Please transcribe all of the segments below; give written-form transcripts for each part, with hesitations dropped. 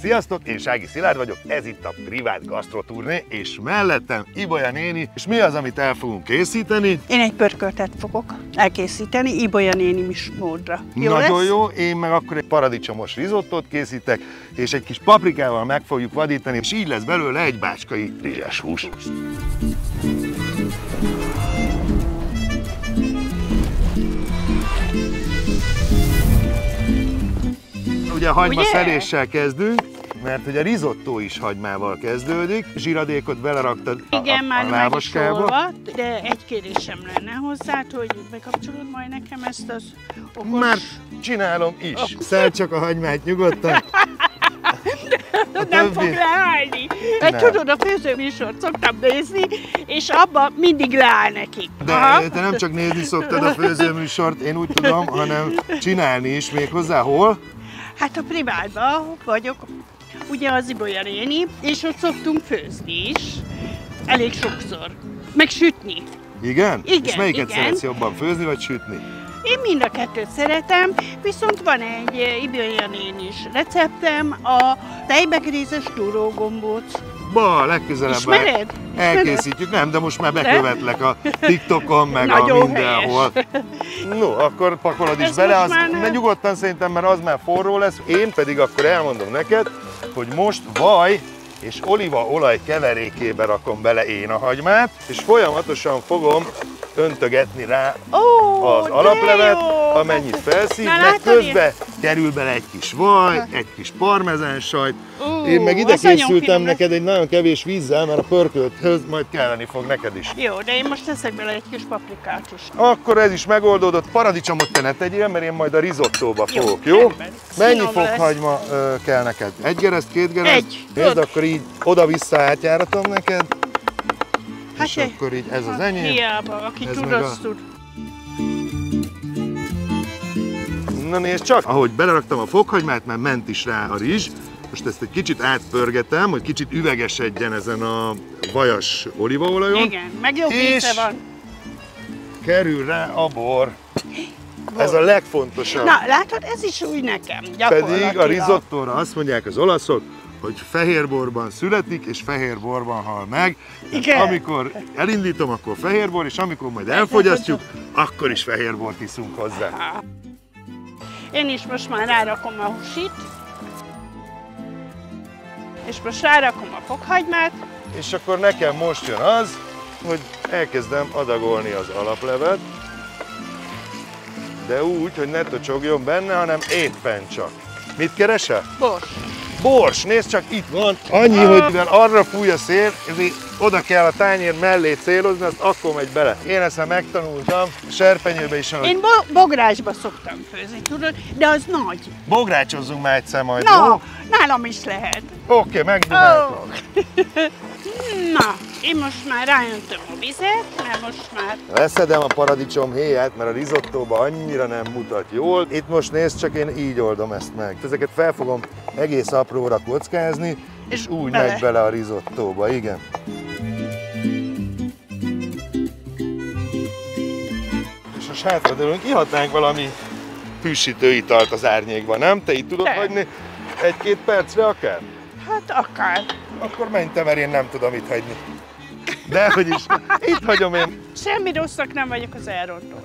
Sziasztok, én Sági Szilárd vagyok, ez itt a Privát Gasztroturné, és mellettem Ibolya néni, és mi az, amit el fogunk készíteni? Én egy pörköltet fogok elkészíteni, Ibolya néni is módra. Jó Nagyon lesz? jó, én meg akkor egy paradicsomos rizottót készítek, és egy kis paprikával meg fogjuk vadítani, és így lesz belőle egy bácskai rizses hús. Ugye hagymaszeléssel kezdünk, mert ugye a rizottó is hagymával kezdődik. Zsiradékot beleraktad Igen, a lávaskába. De egy kérésem lenne hozzá, hogy bekapcsolod majd nekem ezt az okos... Már csinálom is. Szedd csak a hagymát nyugodtan. Nem fog leállni. Mert tudod, a főzőműsort szoktam nézni, és abban mindig leáll nekik. De te nem csak nézni szoktad a főzőműsort, én úgy tudom, hanem csinálni is még hozzá. Hol? Hát a Privátban vagyok, ugye az Ibolya néni, és ott szoktunk főzni is, elég sokszor, meg sütni. Igen? Igen, és melyiket igen. szeretsz jobban, főzni vagy sütni? Én mind a kettőt szeretem, viszont van egy Ibolya nénis receptem, a tejbegrézes túrógombóc. Ba, legközelebb Ismered? elkészítjük, nem, de most már bekövetlek a TikTokon, meg Nagyon a mindenhol. No, akkor pakolod is Ez bele, most az, már nem. de nyugodtan szerintem, mert az már forró lesz. Én pedig akkor elmondom neked, hogy most vaj és olívaolaj keverékébe rakom bele én a hagymát, és folyamatosan fogom öntögetni rá az alaplevet, amennyit felszív, meg közben kerül bele egy kis vaj, egy kis parmezánsajt. Én meg ide készültem neked egy nagyon kevés vízzel, mert a pörkölthöz majd kelleni fog neked is. Jó, de én most teszek bele egy kis paprikát is. Akkor ez is megoldódott, paradicsomot te ne tegyél, mert én majd a rizottóba fogok, jó? Rendben. Mennyi Finom fokhagyma kell neked? Egy gereszt, két gereszt? Egy. Nézd, akkor így oda-vissza átjáratom neked. Hát És akkor így ez az enyém. Hiába, aki Ez tud, meg az tud. Na nézd csak, ahogy beleraktam a fokhagymát, már ment is rá a rizs. Most ezt egy kicsit átpörgetem, hogy kicsit üvegesedjen ezen a vajas olívaolajon. Igen, meg jobb És íze van. kerül rá a bor. Ez a legfontosabb. Na, látod, ez is új nekem, gyakorlatilag. Pedig a risottóra azt mondják az olaszok, hogy fehérborban születik, és fehérborban hal meg. Igen. Amikor elindítom, akkor fehérbor, és amikor majd elfogyasztjuk, akkor is fehérbort iszunk hozzá. Én is most már rárakom a húsit, és most rárakom a fokhagymát. És akkor nekem most jön az, hogy elkezdem adagolni az alaplevet, de úgy, hogy ne tocsogjon benne, hanem éppen csak. Mit keresel? Bors. Bors, nézd csak, itt van. Annyi, hogy mivel arra fúj a szél, ezért oda kell a tányér mellé célozni, azt akkor megy bele. Én ezt megtanultam, a serpenyőbe is, hogy Én bográsba szoktam főzni, tudod, de az nagy. bográcsozzunk már egyszer majd, Na, jó? nálam is lehet. Oké, megdumáltam. Na, én most már ráöntöm a vizet, mert most már... Leszedem a paradicsom héját, mert a risottóba annyira nem mutat jól. Itt most nézd, csak én így oldom ezt meg. Ezeket fel fogom egész apróra kockázni, és úgy megy bele a risottóba, igen. És most hátradőlünk, ihatnánk valami hűsítő italt az árnyékban, nem? Te itt tudod hagyni egy-két percre akár? Hát akár. Akkor menj te, mert én nem tudom itt hagyni. Dehogy is, itt hagyom én. Semmi rosszak nem vagyok az elrontó.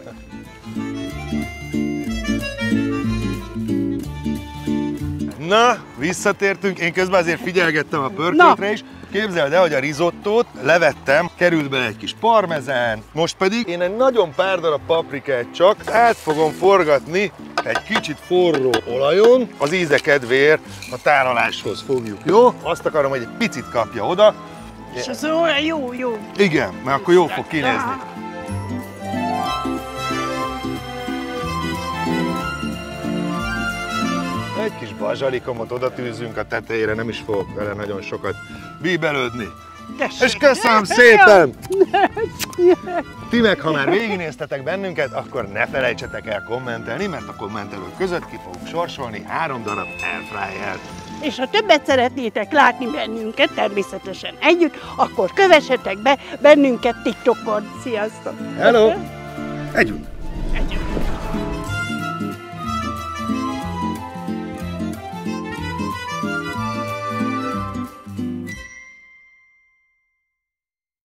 Na, visszatértünk, én közben azért figyelgettem a pörköltre is. Képzeld el, hogy a risottót levettem, került bele egy kis parmezán, most pedig én egy nagyon pár darab paprikát csak át fogom forgatni egy kicsit forró olajon, az íze kedvéért a tálaláshoz fogjuk, jó? Azt akarom, hogy egy picit kapja oda. És az olyan jó. Igen, mert akkor jó fog kinézni. Egy kis bazsalikomot oda tűzünk a tetejére, nem is fogok vele nagyon sokat bíbelődni. És köszönöm szépen! Ti meg, ha már végignéztetek bennünket, akkor ne felejtsetek el kommentelni, mert a kommentelők között ki fogunk sorsolni 3 darab airfryert. És ha többet szeretnétek látni bennünket, természetesen együtt, akkor kövessetek be bennünket TikTokon. Sziasztok! Hello! Együtt!